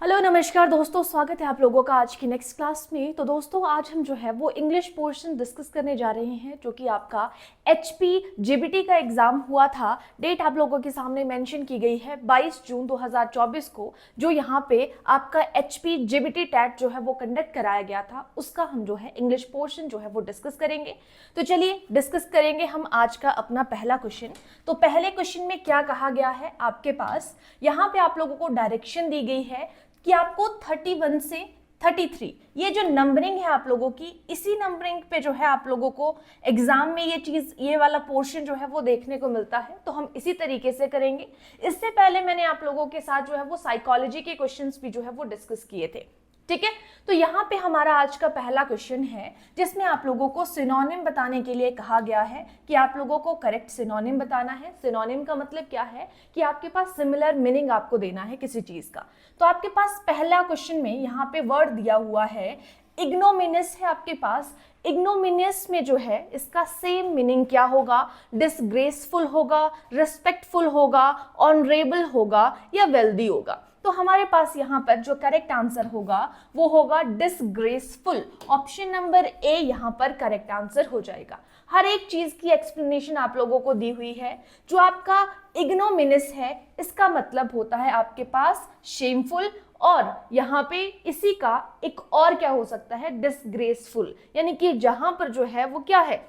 Hello नमस्कार दोस्तों, स्वागत है आप लोगों का आज की नेक्स्ट क्लास में। तो दोस्तों आज हम जो है वो इंग्लिश पोर्शन डिस्कस करने जा रहे हैं, जो कि आपका HPGBT का एग्जाम हुआ था। डेट आप लोगों के सामने मेंशन की गई है 22 जून 2024 को, जो यहाँ पे आपका HPGBT टैट जो है वो कंडक्ट कराया गया था, उसका हम जो है इंग्लिश पोर्शन जो है वो डिस्कस करेंगे। तो चलिए डिस्कस करेंगे हम आज का अपना पहला क्वेश्चन। तो पहले क्वेश्चन में क्या कहा गया है, आपके पास यहाँ पे आप लोगों को डायरेक्शन दी गई है कि आपको 31 से 33 ये जो नंबरिंग है आप लोगों की, इसी नंबरिंग पे जो है आप लोगों को एग्जाम में ये वाला पोर्शन जो है वो देखने को मिलता है। तो हम इसी तरीके से करेंगे। इससे पहले मैंने आप लोगों के साथ जो है वो साइकोलॉजी के क्वेश्चंस भी जो है वो डिस्कस किए थे, ठीक है। तो यहाँ पे हमारा आज का पहला क्वेश्चन है, जिसमें आप लोगों को सिनोनिम बताने के लिए कहा गया है कि आप लोगों को करेक्ट सिनोनिम बताना है। सिनोनिम का मतलब क्या है कि आपके पास सिमिलर मीनिंग आपको देना है किसी चीज का। तो आपके पास पहला क्वेश्चन में यहाँ पे वर्ड दिया हुआ है इग्नोमिनियस है आपके पास। इग्नोमिनियस में जो है इसका सेम मीनिंग क्या होगा, डिसग्रेसफुल होगा, रिस्पेक्टफुल होगा, ऑनरेबल होगा या वेल्दी होगा। तो हमारे पास यहाँ पर जो करेक्ट आंसर होगा वो होगा डिसग्रेसफुल। ऑप्शन नंबर ए यहाँ पर करेक्ट आंसर हो जाएगा। हर एक चीज की एक्सप्लेनेशन आप लोगों को दी हुई है। जो आपका इग्नोमिनस है इसका मतलब होता है आपके पास शेमफुल, और यहाँ पे इसी का एक और क्या हो सकता है, डिसग्रेसफुल, यानी कि जहां पर जो है वो क्या है,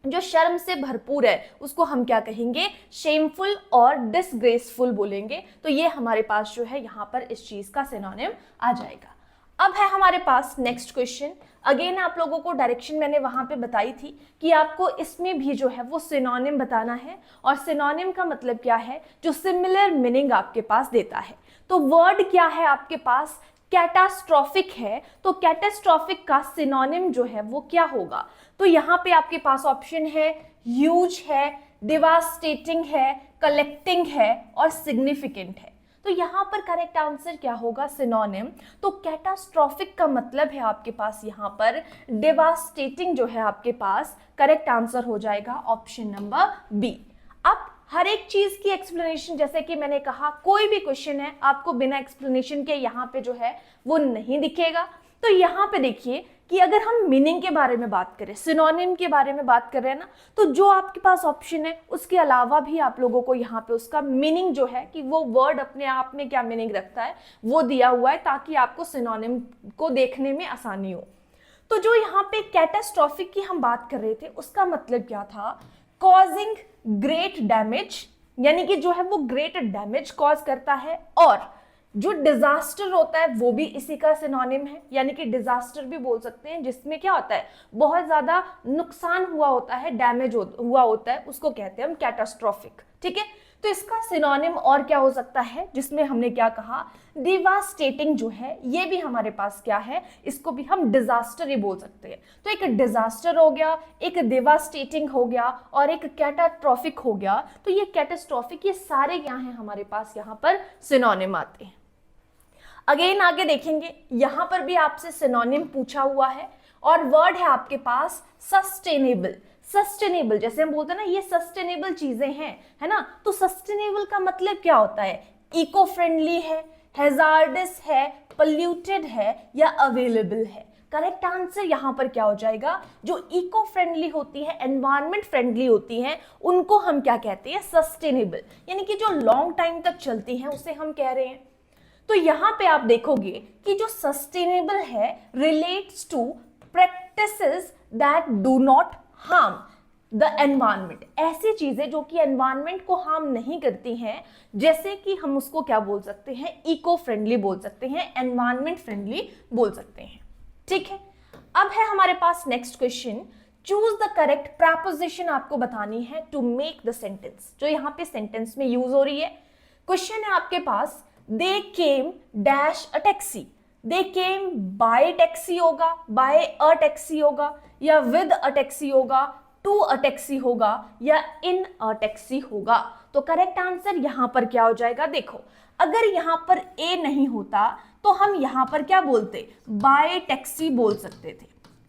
जो शर्म से भरपूर है, उसको हम क्या कहेंगे, शेमफुल और डिसग्रेसफुल बोलेंगे। तो ये हमारे पास जो है यहाँ पर इस चीज का सिनोनिम आ जाएगा। अब है हमारे पास नेक्स्ट क्वेश्चन। अगेन आप लोगों को डायरेक्शन मैंने वहां पे बताई थी कि आपको इसमें भी जो है वो सिनोनिम बताना है। और सिनोनिम का मतलब क्या है, जो सिमिलर मीनिंग आपके पास देता है। तो वर्ड क्या है आपके पास, कैटास्ट्रॉफिक है। तो कैटास्ट्रॉफिक का सिनोनिम जो है वो क्या होगा, तो यहाँ पे आपके पास ऑप्शन है ह्यूज है, डिवास्टेटिंग है, कलेक्टिंग है और सिग्निफिकेंट है। तो यहाँ पर करेक्ट आंसर क्या होगा, सिनोनिम। तो कैटास्ट्रॉफिक का मतलब है आपके पास यहाँ पर डिवास्टेटिंग जो है आपके पास करेक्ट आंसर हो जाएगा ऑप्शन नंबर बी। अब हर एक चीज की एक्सप्लेनेशन, जैसे कि मैंने कहा कोई भी क्वेश्चन है आपको बिना एक्सप्लेनेशन के यहाँ पे जो है वो नहीं दिखेगा। तो यहाँ पे देखिए कि अगर हम मीनिंग के बारे में बात करें, सिनोनिम के बारे में बात कर रहे हैं ना, तो जो आपके पास ऑप्शन है उसके अलावा भी आप लोगों को यहाँ पे उसका मीनिंग जो है कि वो वर्ड अपने आप में क्या मीनिंग रखता है वो दिया हुआ है, ताकि आपको सिनोनिम को देखने में आसानी हो। तो जो यहाँ पे कैटास्ट्रॉफिक की हम बात कर रहे थे उसका मतलब क्या था, कॉजिंग ग्रेट डैमेज, यानी कि जो है वो ग्रेट डैमेज कॉज करता है। और जो डिजास्टर होता है वो भी इसी का सिनोनिम है, यानी कि डिजास्टर भी बोल सकते हैं, जिसमें क्या होता है बहुत ज्यादा नुकसान हुआ होता है, डैमेज हुआ होता है, उसको कहते हैं हम कैटास्ट्रॉफिक, ठीक है। तो इसका सिनोनिम और क्या हो सकता है, जिसमें हमने क्या कहा, डिवास्टेटिंग जो है ये भी हमारे पास क्या है, इसको भी हम डिजास्टर ही बोल सकते हैं। तो एक डिजास्टर हो गया, एक डिवास्टेटिंग हो गया और एक कैटास्ट्रॉफिक हो गया। तो ये कैटास्ट्रॉफिक, ये सारे क्या हैं हमारे पास यहाँ पर सिनोनिम आते हैं। अगेन आगे देखेंगे, यहां पर भी आपसे सिनोनिम पूछा हुआ है और वर्ड है आपके पास सस्टेनेबल। सस्टेनेबल जैसे हम बोलते हैं ना, ये सस्टेनेबल चीजें हैं, है ना। तो सस्टेनेबल का मतलब क्या होता है, इको फ्रेंडली है, हैजार्डस है, पोल्यूटेड है या अवेलेबल है। करेक्ट आंसर यहाँ पर क्या हो जाएगा, जो इको फ्रेंडली होती है, एनवायरमेंट फ्रेंडली होती हैं, उनको हम क्या कहते हैं, सस्टेनेबल, यानी कि जो लॉन्ग टाइम तक चलती हैं उसे हम कह रहे हैं। तो यहां पे आप देखोगे कि जो सस्टेनेबल है relates to practices that do not harm the environment. ऐसी चीजें जो कि एनवायरमेंट को हार्म नहीं करती हैं, जैसे कि हम उसको क्या बोल सकते हैं, इको फ्रेंडली बोल सकते हैं, एनवायरमेंट फ्रेंडली बोल सकते हैं, ठीक है। अब है हमारे पास next question, choose the correct preposition आपको बतानी है टू मेक द सेंटेंस, जो यहाँ पे सेंटेंस में यूज हो रही है। क्वेश्चन है आपके पास, they came dash a taxi, they came by taxi होगा, by a taxi होगा या with a taxi होगा, to a taxi होगा या in a taxi होगा। तो करेक्ट आंसर यहां पर क्या हो जाएगा, देखो अगर यहां पर a नहीं होता तो हम यहां पर क्या बोलते, by taxi बोल सकते थे,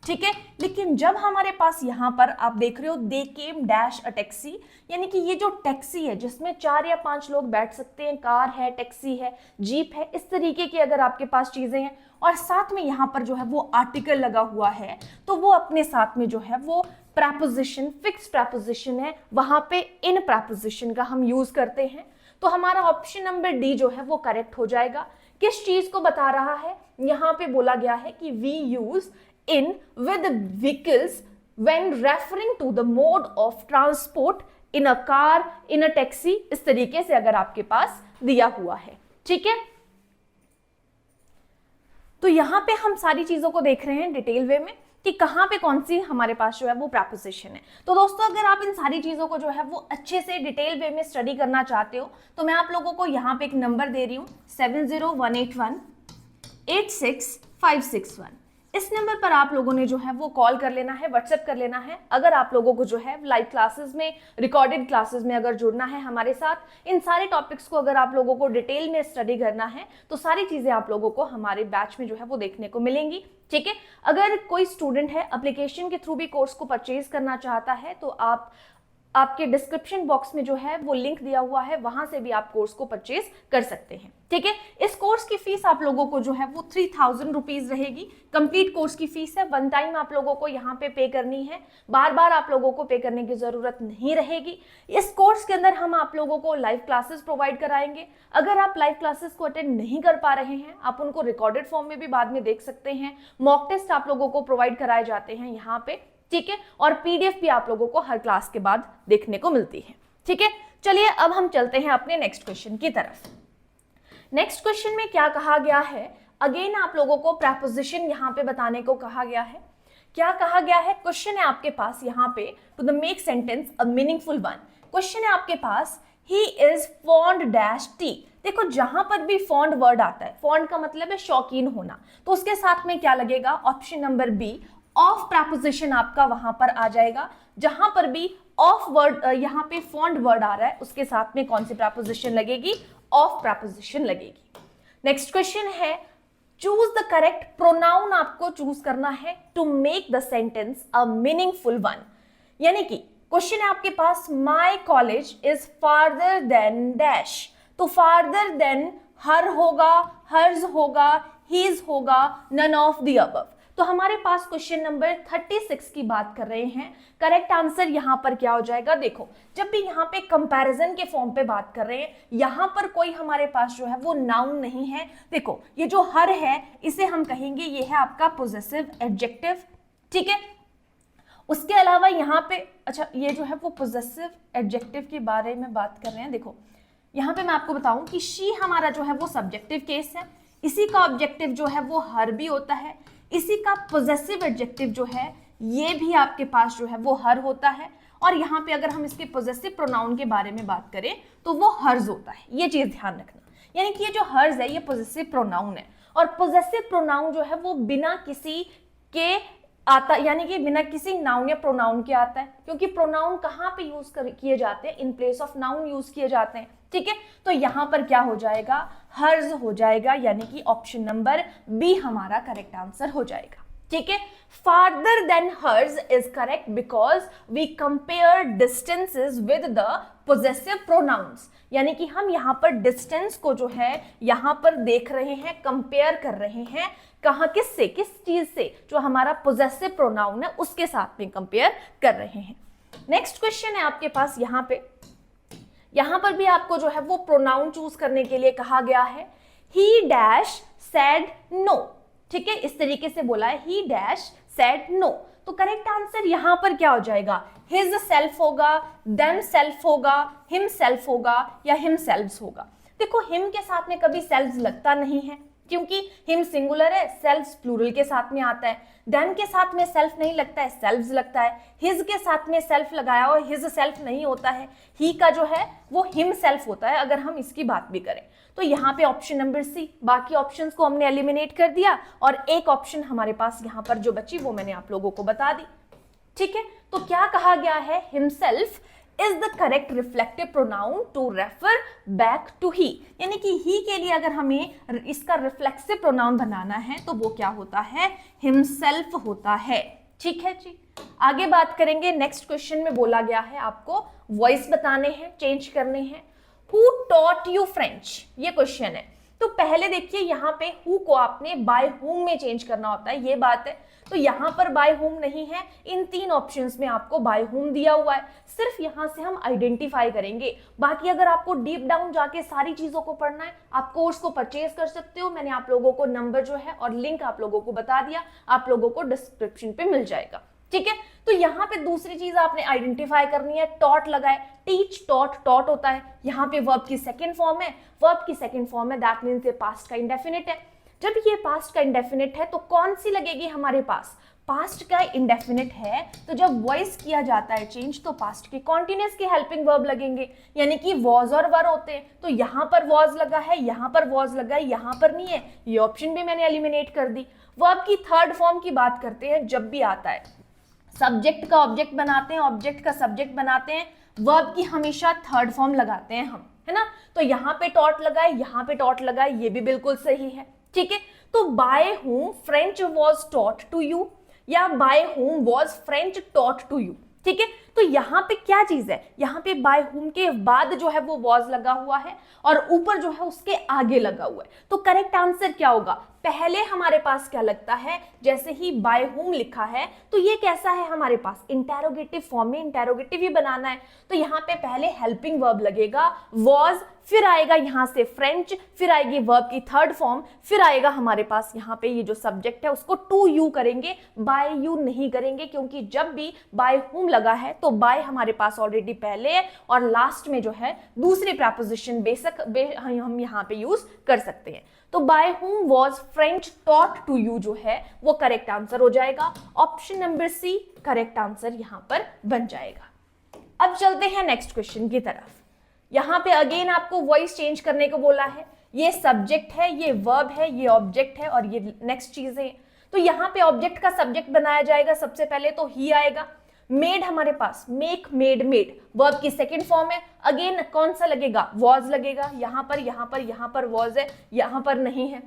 ठीक है। लेकिन जब हमारे पास यहाँ पर आप देख रहे हो दे केम डैश अ टैक्सी, यानी कि ये जो टैक्सी है जिसमें 4 या 5 लोग बैठ सकते हैं, कार है, टैक्सी है, जीप है, इस तरीके की अगर आपके पास चीजें हैं और साथ में यहाँ पर जो है वो आर्टिकल लगा हुआ है, तो वो अपने साथ में जो है वो प्रपोजिशन, फिक्स प्रपोजिशन है, वहां पे इन प्रपोजिशन का हम यूज करते हैं। तो हमारा ऑप्शन नंबर डी जो है वो करेक्ट हो जाएगा। किस चीज को बता रहा है, यहाँ पे बोला गया है कि we use in with vehicles when referring to the mode of transport in a car, in a taxi, इस तरीके से अगर आपके पास दिया हुआ है, ठीक है। तो यहां पे हम सारी चीजों को देख रहे हैं डिटेल वे में कि कहां पे कौन सी हमारे पास जो है वो प्रपोजिशन है। तो दोस्तों अगर आप इन सारी चीजों को जो है वो अच्छे से डिटेल वे में स्टडी करना चाहते हो तो मैं आप लोगों को यहाँ पे एक नंबर दे रही हूँ 7018186561। इस नंबर पर आप लोगों ने जो है वो कॉल कर लेना है, व्हाट्सएप कर लेना है। अगर आप लोगों को जो है लाइव क्लासेस में, रिकॉर्डेड क्लासेस में अगर जुड़ना है हमारे साथ, इन सारे टॉपिक्स को अगर आप लोगों को डिटेल में स्टडी करना है तो सारी चीजें आप लोगों को हमारे बैच में जो है वो देखने को मिलेंगी, ठीक है। अगर कोई स्टूडेंट है एप्लीकेशन के थ्रू भी कोर्स को परचेज करना चाहता है तो आपके डिस्क्रिप्शन बॉक्स में जो है वो लिंक दिया हुआ है, वहां से भी आप कोर्स को परचेज कर सकते हैं, ठीक है। इस कोर्स की फीस आप लोगों को जो है वो 3000 रुपीज रहेगी। कंप्लीट कोर्स की फीस है, वन टाइम आप लोगों को यहाँ पे करनी है, बार बार आप लोगों को पे करने की जरूरत नहीं रहेगी। इस कोर्स के अंदर हम आप लोगों को लाइव क्लासेस प्रोवाइड कराएंगे। अगर आप लाइव क्लासेस को अटेंड नहीं कर पा रहे हैं, आप उनको रिकॉर्डेड फॉर्म में भी बाद में देख सकते हैं। मॉक टेस्ट आप लोगों को प्रोवाइड कराए जाते हैं यहाँ पे, ठीक है। और पीडीएफ भी आप लोगों को हर क्लास के बाद देखने को मिलती है, ठीक है। चलिए अब हम चलते हैं अपने नेक्स्ट क्वेश्चन की तरफ। नेक्स्ट क्वेश्चन में क्या कहा गया है, अगेन आप लोगों को प्रपोजिशन यहाँ पे बताने को कहा गया है। क्या कहा गया है, क्वेश्चन है आपके पास यहाँ पे to the make sentence a meaningful one. Question है आपके पास he is fond dash tea. देखो जहां पर भी फॉन्ड वर्ड आता है, फॉन्ड का मतलब है शौकीन होना, तो उसके साथ में क्या लगेगा, option number B of proposition आपका वहां पर आ जाएगा। जहां पर भी ऑफ वर्ड यहाँ पे फॉन्ड वर्ड आ रहा है उसके साथ में कौन सी प्रपोजिशन लगेगी, ऑफ प्रपोजिशन लगेगी। नेक्स्ट क्वेश्चन है चूज द करेक्ट प्रोनाउन आपको चूज करना है to make the sentence a meaningful one. यानी कि क्वेश्चन है आपके पास my college is farther than dash, तो फार्दर देन हर होगा, हर्ज होगा, हीज होगा, नन ऑफ द अबव। तो हमारे पास क्वेश्चन नंबर 36 की बात कर रहे हैं। करेक्ट आंसर यहां पर क्या हो जाएगा, देखो जब भी यहां पे कंपैरिजन के फॉर्म पे बात कर रहे हैं, यहां पर कोई हमारे पास जो है वो नाउन नहीं है। देखो ये जो हर है इसे हम कहेंगे ये है आपका पोजेसिव एडजेक्टिव, ठीक है। उसके अलावा यहाँ पे अच्छा ये जो है वो पोजेसिव एडजेक्टिव के बारे में बात कर रहे हैं। देखो यहाँ पे मैं आपको बताऊं कि शी हमारा जो है वो सब्जेक्टिव केस है, इसी का ऑब्जेक्टिव जो है वो हर भी होता है, इसी का पोजेसिव एडजेक्टिव जो है ये भी आपके पास जो है वो हर होता है। और यहाँ पे अगर हम इसके पोजेसिव प्रोनाउन के बारे में बात करें तो वो हर्ज होता है, ये चीज ध्यान रखना। यानी कि ये जो हर्ज है ये पोजेसिव प्रोनाउन है, और पोजेसिव प्रोनाउन जो है वो बिना किसी के आता, यानी कि बिना किसी नाउन या प्रोनाउन के आता है, क्योंकि प्रोनाउन कहाँ पे यूज किए जाते हैं, in place of noun use किए जाते हैं, ठीक है। तो यहां पर क्या हो जाएगा, हर्ज हो जाएगा, यानी कि ऑप्शन नंबर बी हमारा करेक्ट आंसर हो जाएगा, ठीक है। Farther than hers is correct because we compare distances with the possessive pronouns. यानी कि हम यहां पर डिस्टेंस को जो है यहां पर देख रहे हैं, कंपेयर कर रहे हैं, कहां किससे, किस चीज से, जो हमारा पोजेसिव प्रोनाउन है उसके साथ में कंपेयर कर रहे हैं। नेक्स्ट क्वेश्चन है आपके पास यहाँ पे, यहां पर भी आपको जो है वो प्रोनाउन चूज करने के लिए कहा गया है। ही डैश सेड नो, ठीक है, इस तरीके से बोला है, ही डैश सेड नो। तो करेक्ट आंसर यहां पर क्या हो जाएगा, हिज सेल्फ होगा, देम सेल्फ होगा, हिम सेल्फ होगा या हिम सेल्व्स होगा। देखो हिम के साथ में कभी सेल्व्स लगता नहीं है, क्योंकि हिम सिंगुलर है, सेल्व्स प्लूरल के साथ में आता है। देम के साथ में सेल्फ नहीं लगता है, सेल्व्स लगता है। हिज के साथ में सेल्फ लगाया और हिज सेल्फ नहीं होता है, ही का जो है वो हिम सेल्फ होता है अगर हम इसकी बात भी करें। तो यहाँ पे ऑप्शन नंबर सी, बाकी ऑप्शंस को हमने एलिमिनेट कर दिया और एक ऑप्शन हमारे पास यहाँ पर जो बची वो मैंने आप लोगों को बता दी, ठीक है। तो क्या कहा गया है, himself is the correct reflexive pronoun to refer back to he, यानी कि ही के लिए अगर हमें इसका रिफ्लेक्सिव प्रोनाउन बनाना है तो वो क्या होता है, हिमसेल्फ होता है। ठीक है जी, आगे बात करेंगे। नेक्स्ट क्वेश्चन में बोला गया है आपको वॉइस बताने हैं, चेंज करने हैं। हु टॉट यू फ्रेंच, ये क्वेश्चन है। तो पहले देखिए यहाँ पे हु को आपने बाय हुम में चेंज करना होता है, ये बात है। तो यहाँ पर बाय हुम नहीं है, इन 3 ऑप्शंस में आपको बाय हुम दिया हुआ है, सिर्फ यहाँ से हम आइडेंटिफाई करेंगे। बाकी अगर आपको डीप डाउन जाके सारी चीजों को पढ़ना है, आप कोर्स को परचेज कर सकते हो। मैंने आप लोगों को नंबर जो है और लिंक आप लोगों को बता दिया, आप लोगों को डिस्क्रिप्शन पे मिल जाएगा। ठीक है, तो यहाँ पे दूसरी चीज आपने आइडेंटिफाई करनी है, टॉट लगा है, टीच टॉट, टॉट होता है, यहाँ पे वर्ब की सेकंड फॉर्म है, वर्ब की सेकंड फॉर्म है, दैट मीन्स ये पास्ट का इंडेफिनिट है। जब ये पास्ट का इंडेफिनिट है तो कौन सी लगेगी हमारे पास, पास्ट का इंडेफिनिट है, तो जब वॉइस किया जाता है चेंज तो पास्ट के कॉन्टिन्यूअस के हेल्पिंग वर्ब लगेंगे, यानी कि वॉज और वर होते हैं। तो यहाँ पर वॉज लगा है, यहाँ पर वॉज लगा है, यहाँ पर नहीं है, ये ऑप्शन भी मैंने एलिमिनेट कर दी। वर्ब की थर्ड फॉर्म की बात करते हैं, जब भी आता है सब्जेक्ट का ऑब्जेक्ट बनाते हैं, ऑब्जेक्ट का सब्जेक्ट बनाते हैं, वर्ब की हमेशा थर्ड फॉर्म लगाते हैं हम, है ना। तो यहाँ पे टॉट लगा है, यहाँ पे टॉट लगा है, ये भी बिल्कुल सही है। ठीक है, तो by whom French was taught to you, या by whom was French taught to you. ठीक है, तो यहाँ पे क्या चीज है, यहाँ पे बाय हुम के बाद जो है वो वॉज लगा हुआ है और ऊपर जो है उसके आगे लगा हुआ है। तो करेक्ट आंसर क्या होगा, पहले हमारे पास क्या लगता है, जैसे ही बाय हुम लिखा है तो ये कैसा है हमारे पास, इंटेरोगेटिव फॉर्म में, इंटेरोगेटिव ही बनाना है। तो यहाँ पे पहले हेल्पिंग वर्ब लगेगा वॉज, फिर आएगा यहाँ से फ्रेंच, फिर आएगी वर्ब की थर्ड फॉर्म, फिर आएगा हमारे पास यहाँ पे ये जो सब्जेक्ट है उसको टू यू करेंगे, बाय यू नहीं करेंगे, क्योंकि जब भी बाय हुम लगा है तो बाय हमारे पास ऑलरेडी पहले है और लास्ट में जो है दूसरी प्रेपोजिशन हम यहाँ पे यूज कर सकते हैं। तो by whom was French taught to you जो है वो करेक्ट आंसर हो जाएगा। Option number C correct answer यहां पर बन जाएगा। अब चलते हैं नेक्स्ट क्वेश्चन की तरफ। यहां पे अगेन आपको वॉइस चेंज करने को बोला है, ये सब्जेक्ट है, ये वर्ब है, ये ऑब्जेक्ट है और ये नेक्स्ट चीज है। तो यहाँ पे ऑब्जेक्ट का सब्जेक्ट बनाया जाएगा, सबसे पहले तो ही आएगा। मेड हमारे पास, मेक, मेड, मेड, वर्ब की सेकंड फॉर्म है, अगेन कौन सा लगेगा, वॉज लगेगा। यहाँ पर, यहाँ पर, यहाँ पर वॉज है, यहाँ पर नहीं है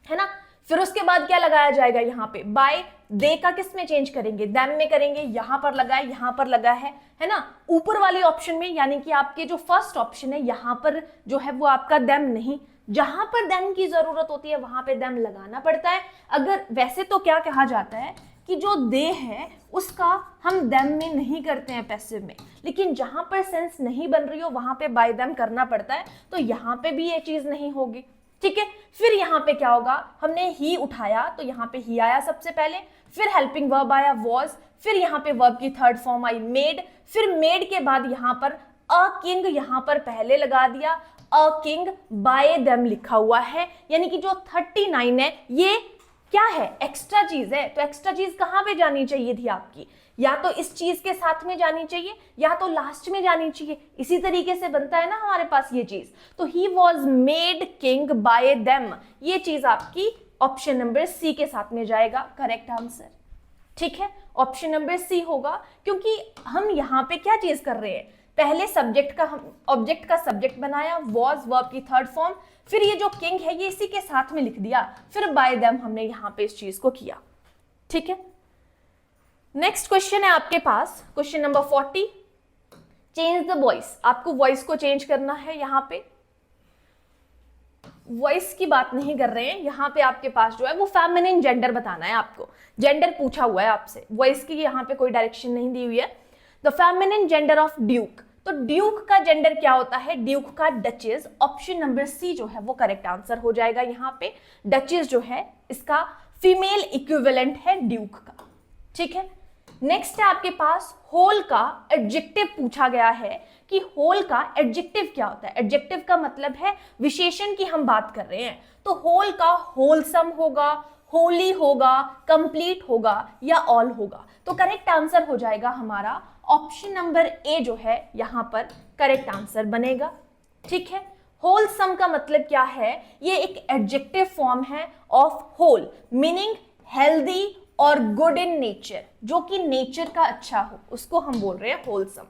ना। फिर उसके बाद क्या लगाया जाएगा, यहाँ पे बाय, दे का किस में चेंज करेंगे, देम में करेंगे, यहाँ पर लगा है, यहाँ पर लगा है ना। ऊपर वाले ऑप्शन में यानी कि आपके जो फर्स्ट ऑप्शन है यहाँ पर जो है वो आपका देम नहीं, जहां पर देम की जरूरत होती है वहां पे देम लगाना पड़ता है। अगर वैसे तो क्या कहा जाता है कि जो दे है उसका हम देम में नहीं करते हैं पैसिव में, लेकिन जहां पर सेंस नहीं बन रही हो वहां पे बाय देम करना पड़ता है, तो यहाँ पे भी ये चीज नहीं होगी। ठीक है, फिर यहाँ पे क्या होगा, हमने ही उठाया तो यहाँ पे ही आया सबसे पहले, फिर हेल्पिंग वर्ब आया वॉज, फिर यहाँ पे वर्ब की थर्ड फॉर्म आई मेड, फिर मेड के बाद यहाँ पर अ किंग यहाँ पर पहले लगा दिया, अ किंग बाय देम लिखा हुआ है, यानी कि जो 39 है ये क्या है, एक्स्ट्रा चीज है। तो एक्स्ट्रा चीज कहां पे जानी चाहिए थी आपकी, या तो इस चीज के साथ में जानी चाहिए या तो लास्ट में जानी चाहिए। इसी तरीके से बनता है ना हमारे पास ये चीज। तो he was made king bye them, ये चीज आपकी ऑप्शन नंबर सी के साथ में जाएगा करेक्ट आंसर। ठीक है, ऑप्शन नंबर सी होगा, क्योंकि हम यहाँ पे क्या चीज कर रहे हैं, पहले सब्जेक्ट का हम ऑब्जेक्ट का सब्जेक्ट बनाया, वॉज वर्ब की थर्ड फॉर्म, फिर ये जो किंग है ये इसी के साथ में लिख दिया, फिर बाय देम हमने यहाँ पे इस चीज को किया। ठीक है, नेक्स्ट क्वेश्चन है आपके पास, question number 40, change the voice. आपको वॉइस को चेंज करना है। यहाँ पे वॉइस की बात नहीं कर रहे हैं, यहाँ पे आपके पास जो है वो फेमिनिन जेंडर बताना है आपको, जेंडर पूछा हुआ है आपसे, वॉइस की यहाँ पे कोई डायरेक्शन नहीं दी हुई है। The feminine gender of Duke, तो ड्यूक का जेंडर क्या होता है, ड्यूक का डचेस। ऑप्शन नंबर सी जो है वो करेक्ट आंसर हो जाएगा। यहाँ पे डचेस जो है इसका फीमेल इक्विवेलेंट है ड्यूक का। ठीक है, नेक्स्ट है आपके पास होल का एडजेक्टिव पूछा गया है कि होल का एडजेक्टिव क्या होता है। एडजेक्टिव का मतलब है विशेषण की हम बात कर रहे हैं, तो होल का होलसम होगा, होली होगा, कंप्लीट होगा या ऑल होगा। तो करेक्ट आंसर हो जाएगा हमारा ऑप्शन नंबर ए जो है यहाँ पर करेक्ट आंसर बनेगा। ठीक है, होलसम का मतलब क्या है, ये एक एडजेक्टिव फॉर्म है ऑफ होल, मीनिंग हेल्दी और गुड इन नेचर, जो कि नेचर का अच्छा हो उसको हम बोल रहे हैं होलसम।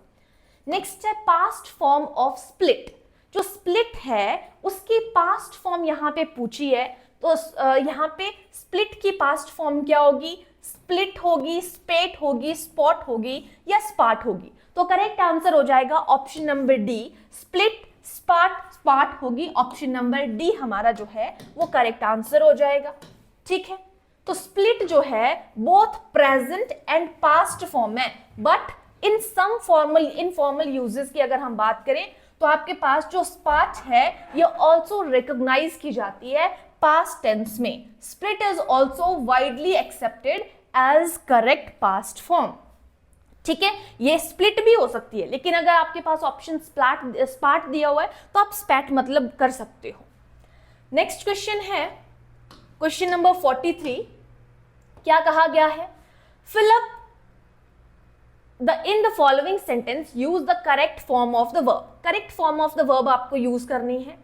नेक्स्ट है पास्ट फॉर्म ऑफ स्प्लिट। जो स्प्लिट है उसकी पास्ट फॉर्म यहाँ पे पूछी है, तो यहाँ पे स्प्लिट की पास्ट फॉर्म क्या होगी? स्प्लिट होगी, स्पेट होगी, स्पॉट होगी या स्पाट होगी। तो करेक्ट आंसर हो जाएगा option number D, split spot spot होगी। ऑप्शन नंबर डी हमारा जो है वो करेक्ट आंसर हो जाएगा। ठीक है, तो स्प्लिट जो है both present and past form है, but in some formal informal uses की अगर हम बात करें तो आपके पास जो स्पाट है ये ऑल्सो रिकॉग्नाइज की जाती है पास्ट टेंस में। Split is also widely accepted as correct past form. ठीक है, ये स्प्लिट भी हो सकती है, लेकिन अगर आपके पास ऑप्शन स्पाट दिया हुआ है तो आप स्पैट मतलब कर सकते हो। नेक्स्ट क्वेश्चन है क्वेश्चन नंबर 43। क्या कहा गया है? Fill up in the following sentence use the correct form of the verb। Correct form of the verb आपको यूज करनी है।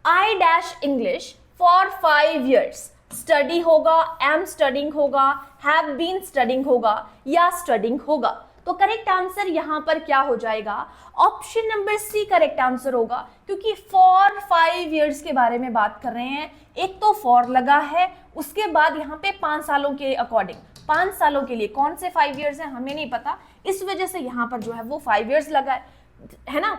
I dash English for 5 years। Study होगा, am studying होगा, have been studying होगा या studying होगा। तो correct answer यहां पर क्या हो जाएगा? Option number C correct answer होगा, क्योंकि फॉर 5 years के बारे में बात कर रहे हैं। एक तो फॉर लगा है, उसके बाद यहाँ पे 5 सालों के अकॉर्डिंग, 5 सालों के लिए कौन से 5 years हैं हमें नहीं पता, इस वजह से यहाँ पर जो है वो 5 years लगा है ना,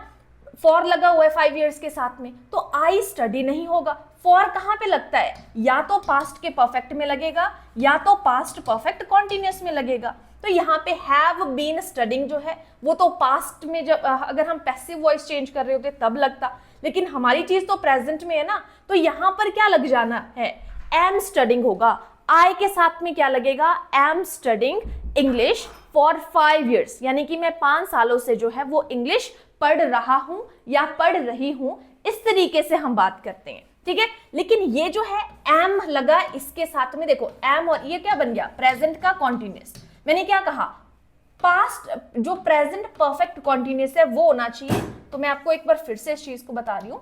फॉर लगा हुआ है 5 years के साथ में। तो आई स्टडी नहीं होगा। फॉर कहाँ पे लगता है? या तो पास्ट के परफेक्ट में लगेगा या तो पास्ट परफेक्ट कॉन्टिन्यूअस में लगेगा। तो यहाँ पे हैव बीन स्टडिंग जो है वो तो पास्ट में, जब अगर हम पैसिव वॉइस चेंज कर रहे होते तब लगता, लेकिन हमारी चीज तो प्रेजेंट में है ना, तो यहाँ पर क्या लग जाना है? एम स्टडिंग होगा। आई के साथ में क्या लगेगा? Am studying English for 5 years, यानी कि मैं 5 सालों से जो है वो इंग्लिश पढ़ रहा हूं या पढ़ रही हूं, इस तरीके से हम बात करते हैं। ठीक है, लेकिन ये जो है एम लगा इसके साथ में, देखो एम और ये क्या बन गया? प्रेजेंट का कॉन्टिन्यूअस। मैंने क्या कहा? पास्ट जो प्रेजेंट परफेक्ट कॉन्टिन्यूअस है वो होना चाहिए। तो मैं आपको एक बार फिर से इस चीज को बता रही हूं,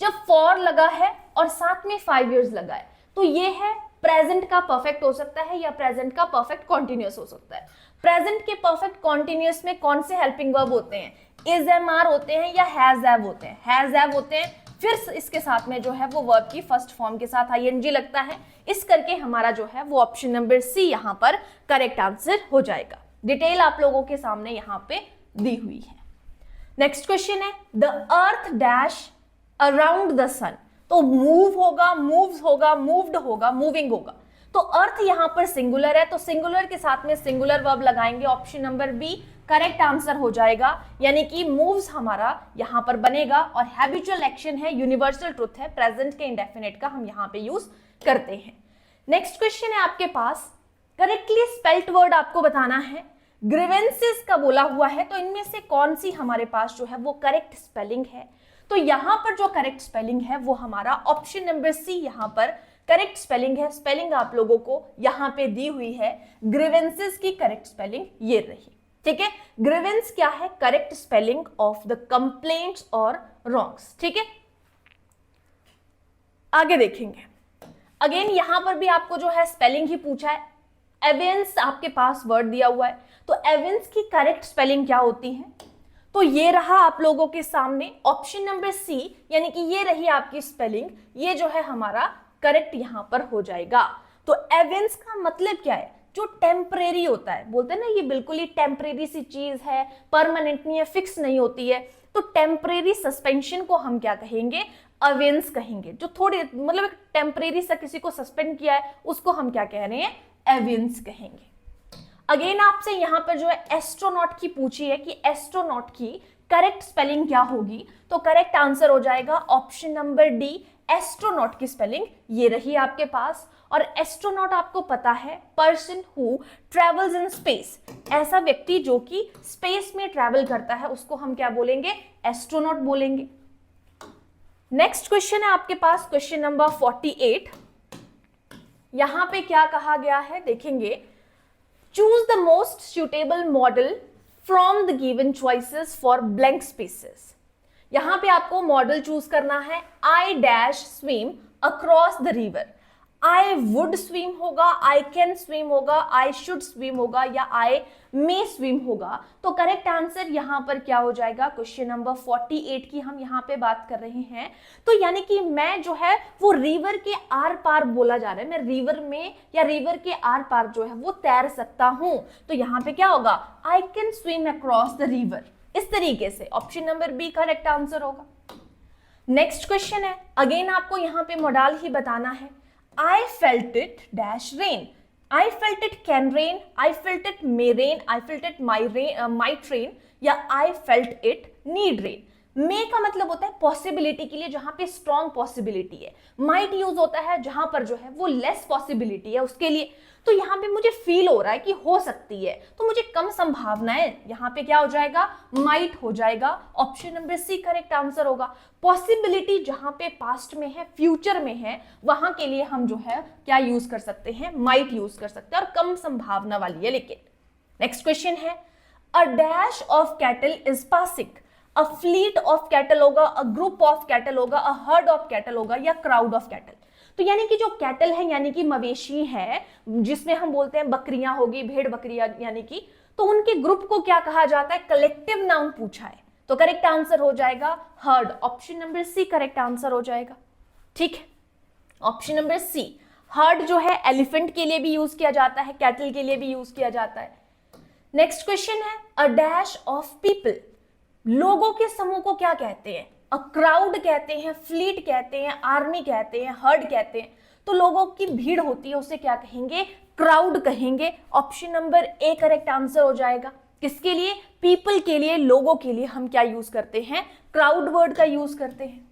जब फॉर लगा है और साथ में 5 years लगा है तो ये है प्रेजेंट का परफेक्ट हो सकता है या प्रेजेंट का परफेक्ट कॉन्टिन्यूअस हो सकता है। प्रेजेंट के परफेक्ट कॉन्टिन्यूअस में कौन से हेल्पिंग वर्ब होते हैं? इज एम आर होते हैं या हैज हैव होते हैं? हैज हैव होते हैं, फिर इसके साथ में जो है वो वर्ब की फर्स्ट फॉर्म के साथ आईएनजी लगता है। इस करके हमारा जो है वो ऑप्शन नंबर सी यहाँ पर करेक्ट आंसर हो जाएगा। डिटेल आप लोगों के सामने यहाँ पे दी हुई है। नेक्स्ट क्वेश्चन है the earth dash around the sun. तो मूव होगा, मूव्स होगा, मूव्ड होगा, मूविंग होगा। तो अर्थ यहां पर सिंगुलर है, तो सिंगुलर के साथ में सिंगुलर वर्ब लगाएंगे। Option number B correct answer हो जाएगा, यानी कि मूव्स हमारा यहां पर बनेगा। और हैबिचुअल एक्शन है, यूनिवर्सल ट्रुथ है, प्रेजेंट के इंडेफिनिट का हम यहां पे यूज करते हैं। नेक्स्ट क्वेश्चन है आपके पास, करेक्टली स्पेल्ड वर्ड आपको बताना है। ग्रीवेंसेस का बोला हुआ है, तो इनमें से कौन सी हमारे पास जो है वो करेक्ट स्पेलिंग है? तो यहां पर जो करेक्ट स्पेलिंग है वो हमारा ऑप्शन नंबर सी यहां पर करेक्ट स्पेलिंग है। स्पेलिंग आप लोगों को यहां पे दी हुई है। ग्रीवेंसेस की करेक्ट स्पेलिंग ये रही। ठीक है, ग्रीवेंस क्या है? Correct spelling of the complaints और रॉन्ग्स। ठीक है, आगे देखेंगे। अगेन यहां पर भी आपको जो है स्पेलिंग ही पूछा है। एवियंस आपके पास वर्ड दिया हुआ है, तो एवियंस की करेक्ट स्पेलिंग क्या होती है? तो ये रहा आप लोगों के सामने ऑप्शन नंबर सी, यानी कि ये रही आपकी स्पेलिंग। ये जो है हमारा करेक्ट यहां पर हो जाएगा। तो एवियंस का मतलब क्या है? जो टेम्परेरी होता है, बोलते हैं ना ये बिल्कुल ही टेम्परेरी सी चीज है, परमानेंट नहीं है, फिक्स नहीं होती है। तो टेम्परेरी सस्पेंशन को हम क्या कहेंगे? अवेंस कहेंगे। जो थोड़ी मतलब टेम्परेरी सा किसी को सस्पेंड किया है उसको हम क्या कह रहे हैं? एवेंस कहेंगे। अगेन आपसे यहां पर जो है एस्ट्रोनॉट की पूछी है कि एस्ट्रोनॉट की करेक्ट स्पेलिंग क्या होगी? तो करेक्ट आंसर हो जाएगा ऑप्शन नंबर डी, एस्ट्रोनॉट की स्पेलिंग ये रही आपके पास। और एस्ट्रोनॉट आपको पता है, person who travels in space, ऐसा व्यक्ति जो कि स्पेस में ट्रेवल करता है उसको हम क्या बोलेंगे? एस्ट्रोनॉट बोलेंगे। नेक्स्ट क्वेश्चन है आपके पास क्वेश्चन नंबर 48। यहां पे क्या कहा गया है देखेंगे, choose the most suitable model from the given choices for blank spaces. यहां पे आपको मॉडल चूज करना है। I dash swim across the river. I would swim होगा, आई कैन स्विम होगा, आई शुड स्विम होगा या आई मे स्विम होगा? तो करेक्ट आंसर यहां पर क्या हो जाएगा? क्वेश्चन नंबर 48 की हम यहां पे बात कर रहे हैं। तो यानी कि मैं जो है वो रिवर के आर पार बोला जा रहा है, मैं रिवर में या रिवर के आर पार जो है वो तैर सकता हूं। तो यहां पे क्या होगा? I can swim across the river. इस तरीके से option number B correct answer होगा। नेक्स्ट क्वेश्चन है, अगेन आपको यहां पे मॉडल ही बताना है। I felt it dash rain. I felt it can rain. I felt it may rain. I felt it might rain. या I felt it need rain. मे का मतलब होता है पॉसिबिलिटी के लिए, जहां पे स्ट्रॉन्ग पॉसिबिलिटी है। माइट यूज होता है जहां पर जो है वो लेस पॉसिबिलिटी है उसके लिए। तो यहाँ पे मुझे फील हो रहा है कि हो सकती है, तो मुझे कम संभावना है, यहाँ पे क्या हो जाएगा? माइट हो जाएगा। Option number C correct answer होगा। पॉसिबिलिटी जहां पे पास्ट में है, फ्यूचर में है, वहां के लिए हम जो है क्या यूज कर सकते हैं? माइट यूज कर सकते हैं, और कम संभावना वाली है। लेकिन नेक्स्ट क्वेश्चन है, a dash of cattle is passing. A fleet of cattle होगा, अ ग्रुप ऑफ कैटल होगा, अ हर्ड ऑफ कैटल होगा या क्राउड ऑफ कैटल? तो यानी कि जो कैटल है यानी कि मवेशी है, जिसमें हम बोलते हैं बकरियां होगी, भेड़ बकरियां यानी कि, तो उनके ग्रुप को क्या कहा जाता है? कलेक्टिव नाउन पूछा है, तो करेक्ट आंसर हो जाएगा heard. Option number C correct answer हो जाएगा। ठीक है, ऑप्शन नंबर सी हर्ड जो है एलिफेंट के लिए भी यूज किया जाता है, कैटल के लिए भी यूज किया जाता है। नेक्स्ट क्वेश्चन है, अ डैश ऑफ पीपल। लोगों के समूह को क्या कहते हैं? अ क्राउड कहते हैं, फ्लीट कहते हैं, आर्मी कहते हैं, हर्ड कहते हैं। तो लोगों की भीड़ होती है उसे क्या कहेंगे? क्राउड कहेंगे। Option number A correct answer हो जाएगा। किसके लिए? पीपल के लिए, लोगों के लिए हम क्या यूज करते हैं? क्राउड वर्ड का यूज करते हैं।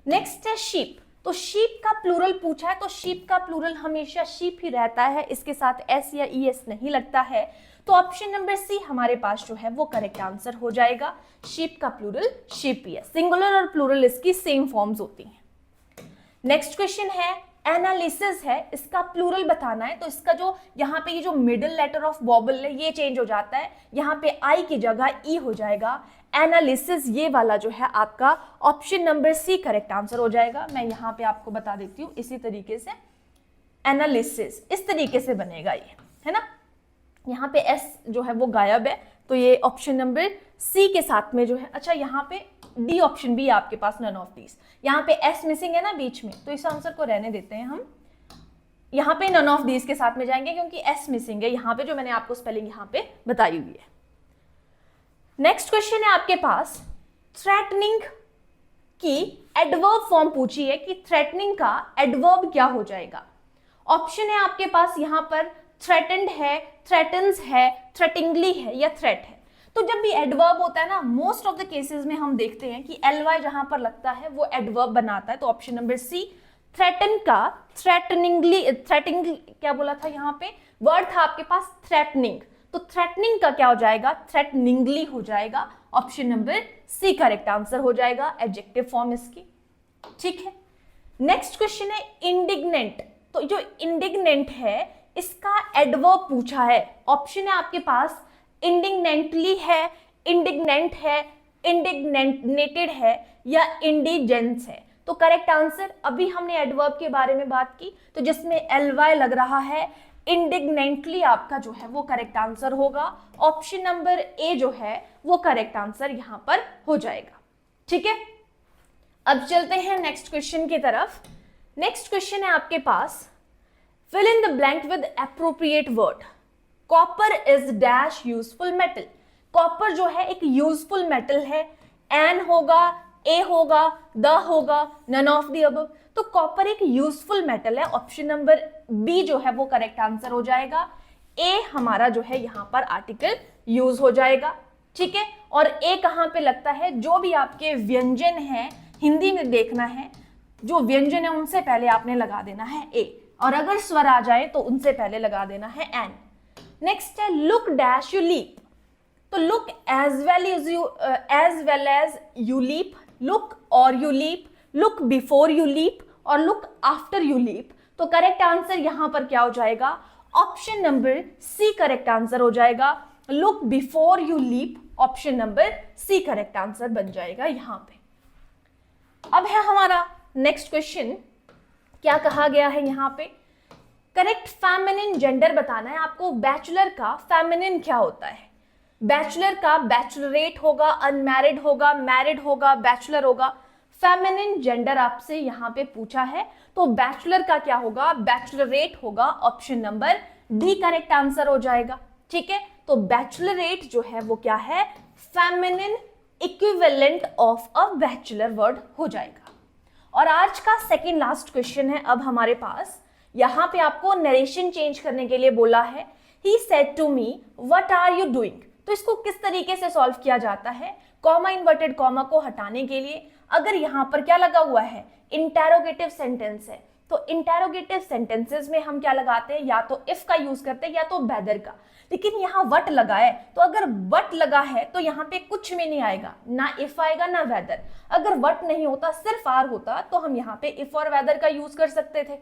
नेक्स्ट है शीप। तो शीप का प्लूरल पूछा है, तो शीप का प्लूरल हमेशा शीप ही रहता है, इसके साथ एस या ई एस नहीं लगता है। तो ऑप्शन नंबर सी हमारे पास जो है वो करेक्ट आंसर हो जाएगा। शीप का प्लूरल शीप ही है, सिंगुलर और प्लूरल इसकी सेम फॉर्म्स होती हैं। नेक्स्ट क्वेश्चन है, एनालिसिस है, इसका प्लूरल बताना है। तो इसका जो यहाँ पे ये जो मिडिल लेटर ऑफ वॉबल है ये चेंज हो जाता है, यहाँ पे आई की जगह ई हो जाएगा। एनालिसिस ये वाला जो है आपका option number C correct answer हो जाएगा। मैं यहाँ पे आपको बता देती हूँ इसी तरीके से, एनालिसिस इस तरीके से बनेगा ये, है ना। यहाँ पे एस जो है वो गायब है, तो ये ऑप्शन नंबर सी के साथ में जो है, अच्छा यहाँ पे डी ऑप्शन भी है आपके पास, नन ऑफ दीज। यहाँ पे एस मिसिंग है ना बीच में, तो इस आंसर को रहने देते हैं हम। यहाँ पे नन ऑफ दीज के साथ में जाएंगे क्योंकि एस मिसिंग है यहाँ पे, जो मैंने आपको स्पेलिंग यहाँ पे बताई हुई है। नेक्स्ट क्वेश्चन है आपके पास, थ्रेटनिंग की एडवर्ब फॉर्म पूछी है कि थ्रेटनिंग का एडवर्ब क्या हो जाएगा। ऑप्शन है आपके पास यहाँ पर, थ्रेटेंड है, थ्रेटन्स है, थ्रेटिंगली है या थ्रेट है। तो जब भी एडवर्ब होता है ना, मोस्ट ऑफ द केसेस में हम देखते हैं कि एल वाई जहां पर लगता है वो एडवर्ब बनाता है। तो ऑप्शन नंबर सी, थ्रेटन का थ्रेटनिंगली, थ्रेटिंग क्या बोला था यहाँ पे, वर्ड था आपके पास थ्रेटनिंग, तो थ्रेटनिंग का क्या हो जाएगा? थ्रेटनिंगली हो जाएगा। Option number C correct answer हो जाएगा, एडजेक्टिव फॉर्म इसकी। ठीक है, नेक्स्ट क्वेश्चन है इंडिग्नेंट। तो जो इंडिग्नेंट है इसका एडवर्ब पूछा है। ऑप्शन है आपके पास, इंडिग्नेंटली है, इंडिग्नेंट है, इंडिग्नेटेड है या इंडिजेंस है। तो करेक्ट आंसर, अभी हमने एडवर्ब के बारे में बात की, तो जिसमें एल वाई लग रहा है, इंडिग्नेंटली आपका जो है वो करेक्ट आंसर होगा। ऑप्शन नंबर ए जो है वो करेक्ट आंसर यहां पर हो जाएगा। ठीक है, अब चलते हैं नेक्स्ट क्वेश्चन की तरफ। नेक्स्ट क्वेश्चन है आपके पास, fill in the blank with appropriate word. Copper is dash useful metal. Copper जो है एक useful metal है, an होगा, a होगा, the होगा, none of the above। तो कॉपर एक यूजफुल मेटल है। ऑप्शन नंबर बी जो है वो करेक्ट आंसर हो जाएगा। ए हमारा जो है यहाँ पर आर्टिकल यूज हो जाएगा। ठीक है, और ए कहाँ पे लगता है? जो भी आपके व्यंजन है, हिंदी में देखना है, जो व्यंजन है उनसे पहले आपने लगा देना है ए, और अगर स्वर आ जाए तो उनसे पहले लगा देना है एन। नेक्स्ट है लुक डैश यू लीप। तो look as well as you leap, look और you leap, look before you leap और लुक आफ्टर यू लीप। तो करेक्ट आंसर यहां पर क्या हो जाएगा? Option number C correct answer हो जाएगा। Look before you leap, option number C correct answer बन जाएगा यहां पे। अब है हमारा नेक्स्ट क्वेश्चन, क्या कहा गया है यहाँ पे, करेक्ट फेमिनिन जेंडर बताना है आपको। बैचलर का फेमिनिन क्या होता है, बैचलर का बैचलरेट होगा, अनमैरिड होगा, मैरिड होगा, बैचलर होगा। फेमिनिन जेंडर आपसे यहाँ पे पूछा है, तो बैचलर का क्या होगा, बैचलरेट होगा। Option number D correct answer हो जाएगा। ठीक है, तो बैचलरेट जो है वो क्या है, feminine equivalent of a bachelor word हो जाएगा। और आज का सेकंड लास्ट क्वेश्चन है अब हमारे पास। यहां पे आपको नरेशन चेंज करने के लिए बोला है, he said to me what are you doing. तो इसको किस तरीके से सॉल्व किया जाता है, कॉमा इन्वर्टेड कॉमा को हटाने के लिए अगर यहां पर क्या लगा हुआ है, इंटेरोगेटिव सेंटेंस है, तो इंटेरोगेटिव सेंटेंसेस में हम क्या लगाते हैं, या तो इफ का यूज करते हैं या तो वेदर का। लेकिन यहाँ वट लगा है, तो अगर वट लगा है तो यहाँ पे कुछ में नहीं आएगा, ना इफ आएगा ना वेदर। अगर वट नहीं होता, सिर्फ आर होता, तो हम यहाँ पे इफ और वेदर का यूज कर सकते थे।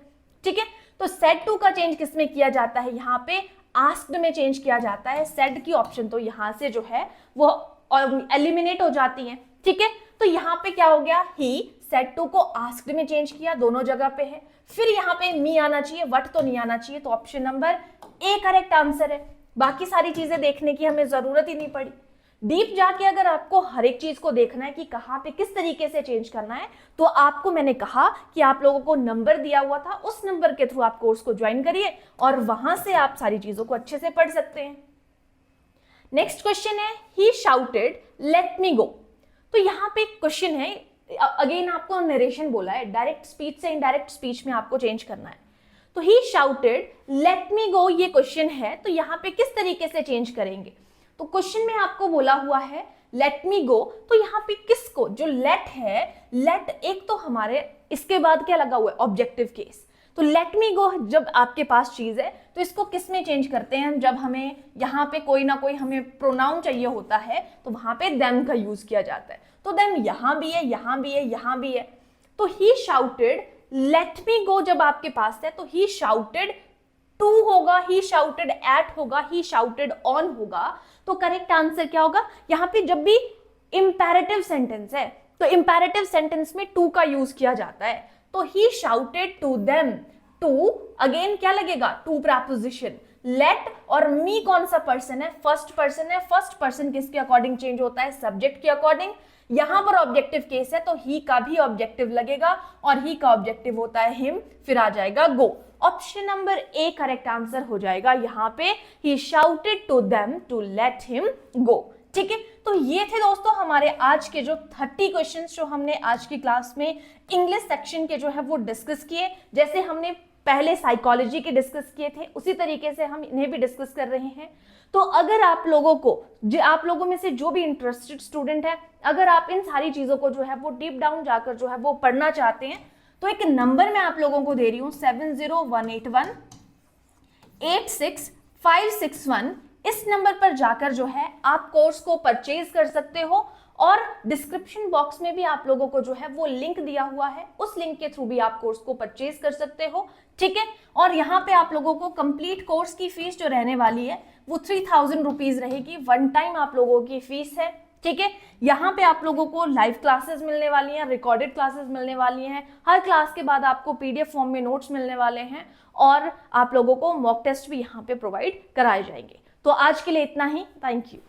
ठीक है, तो सेड टू का चेंज किस में किया जाता है, यहाँ पे आस्क्ड में चेंज किया जाता है। सेड की ऑप्शन तो यहाँ से जो है वो एलिमिनेट हो जाती है। ठीक है, तो यहाँ पे क्या हो गया, ही सेड टू को आस्क्ड में चेंज किया, दोनों जगह पे है। फिर यहाँ पे मी आना चाहिए, वट तो नहीं आना चाहिए, तो option number A correct answer है। बाकी सारी चीजें देखने की हमें जरूरत ही नहीं पड़ी। डीप जाके अगर आपको हर एक चीज को देखना है कि कहाँ पे किस तरीके से चेंज करना है, तो आपको मैंने कहा कि आप लोगों को नंबर दिया हुआ था, उस नंबर के थ्रू आप कोर्स को ज्वाइन करिए और वहां से आप सारी चीजों को अच्छे से पढ़ सकते हैं। नेक्स्ट क्वेश्चन है, ही शाउटेड लेट मी गो। तो यहाँ पे क्वेश्चन है, अगेन आपको नरेशन बोला है, डायरेक्ट स्पीच से इनडायरेक्ट स्पीच में आपको चेंज करना है। तो ही शाउटेड लेट मी गो ये क्वेश्चन है, तो यहाँ पे किस तरीके से चेंज करेंगे। तो क्वेश्चन में आपको बोला हुआ है लेट मी गो, तो यहाँ पे किसको, जो लेट है, लेट एक तो हमारे इसके बाद क्या लगा हुआ है, ऑब्जेक्टिव केस। तो लेट मी गो जब आपके पास चीज है, तो इसको किस में चेंज करते हैं, जब हमें यहाँ पे कोई ना कोई हमें प्रोनाउन चाहिए होता है, तो वहां पे देम का यूज किया जाता है। तो देम यहाँ भी है, यहाँ भी है, यहाँ भी है। तो ही शाउटेड लेट मी गो जब आपके पास है, तो ही शाउटेड टू होगा, ही शाउटेड एट होगा, ही शाउटेड ऑन होगा। तो करेक्ट आंसर क्या होगा, यहाँ पे जब भी इंपेरेटिव सेंटेंस है, तो इंपेरेटिव सेंटेंस में टू का यूज किया जाता है। तो he shouted to them, to again क्या लगेगा, टू प्रेपोजिशन। लेट और मी कौन सा पर्सन है, फर्स्ट पर्सन है। फर्स्ट पर्सन किसके अकॉर्डिंग चेंज होता है, सब्जेक्ट के अकॉर्डिंग। यहां पर ऑब्जेक्टिव केस है, तो ही का भी ऑब्जेक्टिव लगेगा, और ही का ऑब्जेक्टिव होता है हिम, फिर आ जाएगा go. Option number A correct answer हो जाएगा यहाँ पे, he shouted to them to let him go. ठीक है, तो ये थे दोस्तों हमारे आज के जो 30 क्वेश्चंस जो हमने आज की क्लास में इंग्लिश सेक्शन के जो है वो डिस्कस किए। जैसे हमने पहले साइकोलॉजी के डिस्कस किए थे, उसी तरीके से हम इन्हें भी डिस्कस कर रहे हैं। तो अगर आप लोगों को, जो आप लोगों में से जो भी इंटरेस्टेड स्टूडेंट है, अगर आप इन सारी चीजों को जो है वो डीप डाउन जाकर जो है वो पढ़ना चाहते हैं, तो एक नंबर मैं आप लोगों को दे रही हूं 7018186561। इस नंबर पर जाकर जो है आप कोर्स को परचेज कर सकते हो, और डिस्क्रिप्शन बॉक्स में भी आप लोगों को जो है वो लिंक दिया हुआ है, उस लिंक के थ्रू भी आप कोर्स को परचेज कर सकते हो। ठीक है, और यहाँ पे आप लोगों को कंप्लीट कोर्स की फीस जो रहने वाली है वो 3000 रुपीज रहेगी, वन टाइम आप लोगों की फीस है। ठीक है, यहाँ पे आप लोगों को लाइव क्लासेस मिलने वाली हैं, रिकॉर्डेड क्लासेस मिलने वाली हैं, हर क्लास के बाद आपको पीडीएफ फॉर्म में नोट्स मिलने वाले हैं, और आप लोगों को मॉक टेस्ट भी यहाँ पे प्रोवाइड कराए जाएंगे। तो आज के लिए इतना ही, थैंक यू।